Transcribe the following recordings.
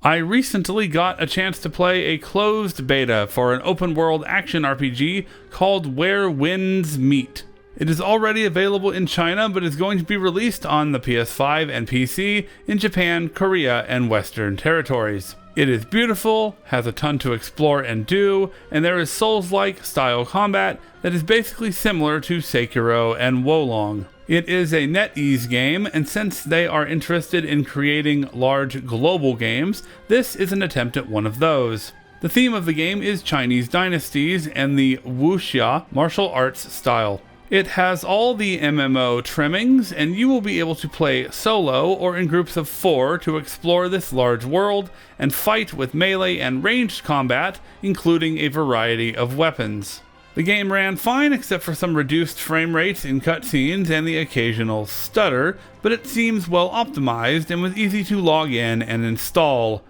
I recently got a chance to play a closed beta for an open-world action RPG called Where Winds Meet. It is already available in China, but is going to be released on the PS5 and PC in Japan, Korea, and Western territories. It is beautiful, has a ton to explore and do, and there is Souls-like style combat that is basically similar to Sekiro and Wolong. It is a NetEase game, and since they are interested in creating large global games, this is an attempt at one of those. The theme of the game is Chinese dynasties and the wuxia martial arts style. It has all the MMO trimmings, and you will be able to play solo or in groups of 4 to explore this large world and fight with melee and ranged combat, including a variety of weapons. The game ran fine except for some reduced frame rates in cutscenes and the occasional stutter, but it seems well optimized and was easy to log in and install.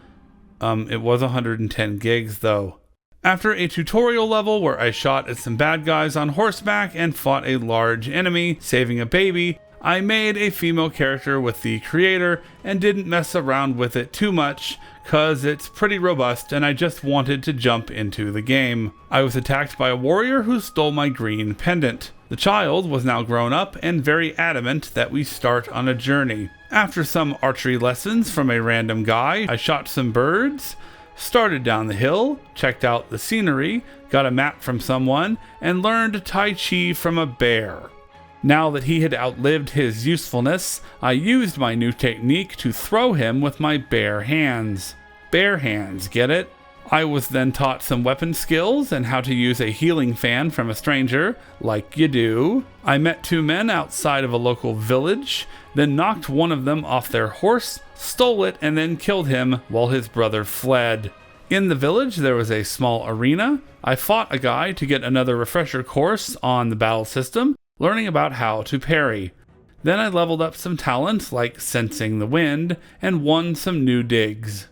It was 110 gigs though. After a tutorial level where I shot at some bad guys on horseback and fought a large enemy, saving a baby, I made a female character with the creator and didn't mess around with it too much, cause it's pretty robust and I just wanted to jump into the game. I was attacked by a warrior who stole my green pendant. The child was now grown up and very adamant that we start on a journey. After some archery lessons from a random guy, I shot some birds, started down the hill, checked out the scenery, got a map from someone, and learned Tai Chi from a bear. Now that he had outlived his usefulness, I used my new technique to throw him with my bare hands. Bare hands, get it? I was then taught some weapon skills and how to use a healing fan from a stranger, like you do. I met 2 men outside of a local village, then knocked one of them off their horse, stole it, and then killed him while his brother fled. In the village, there was a small arena. I fought a guy to get another refresher course on the battle system, learning about how to parry. Then I leveled up some talents like sensing the wind and won some new digs.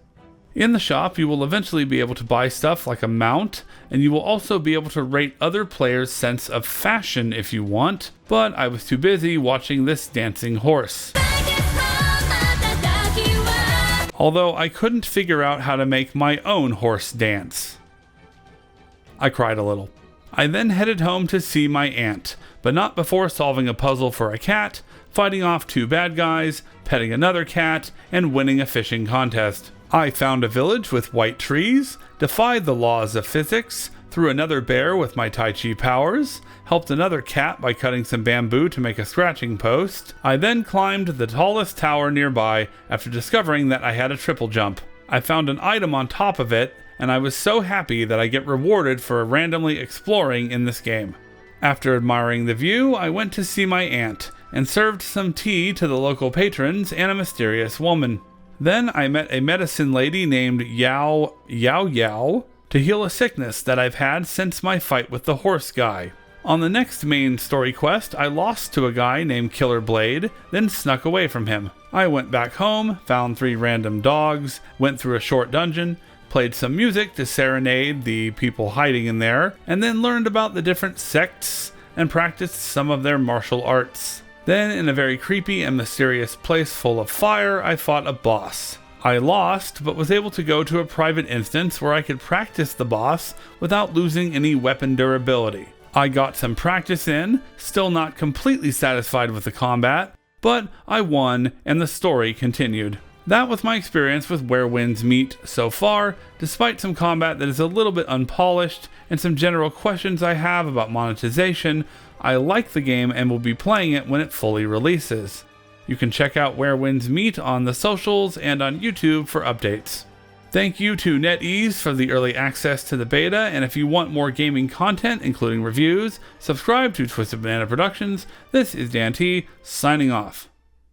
In the shop, you will eventually be able to buy stuff like a mount, and you will also be able to rate other players' sense of fashion if you want, but I was too busy watching this dancing horse. Although I couldn't figure out how to make my own horse dance. I cried a little. I then headed home to see my aunt, but not before solving a puzzle for a cat, fighting off 2 bad guys, petting another cat, and winning a fishing contest. I found a village with white trees, defied the laws of physics, threw another bear with my Tai Chi powers, helped another cat by cutting some bamboo to make a scratching post. I then climbed the tallest tower nearby after discovering that I had a triple jump. I found an item on top of it, and I was so happy that I get rewarded for randomly exploring in this game. After admiring the view, I went to see my aunt, and served some tea to the local patrons and a mysterious woman. Then I met a medicine lady named Yao to heal a sickness that I've had since my fight with the horse guy. On the next main story quest, I lost to a guy named Killer Blade, then snuck away from him. I went back home, found 3 random dogs, went through a short dungeon, played some music to serenade the people hiding in there, and then learned about the different sects and practiced some of their martial arts. Then, in a very creepy and mysterious place full of fire, I fought a boss. I lost, but was able to go to a private instance where I could practice the boss without losing any weapon durability. I got some practice in, still not completely satisfied with the combat, but I won and the story continued. That was my experience with Where Winds Meet so far, despite some combat that is a little bit unpolished and some general questions I have about monetization. I like the game and will be playing it when it fully releases. You can check out Where Winds Meet on the socials and on YouTube for updates. Thank you to NetEase for the early access to the beta, and if you want more gaming content, including reviews, subscribe to Twisted Banana Productions. This is Dan T, signing off.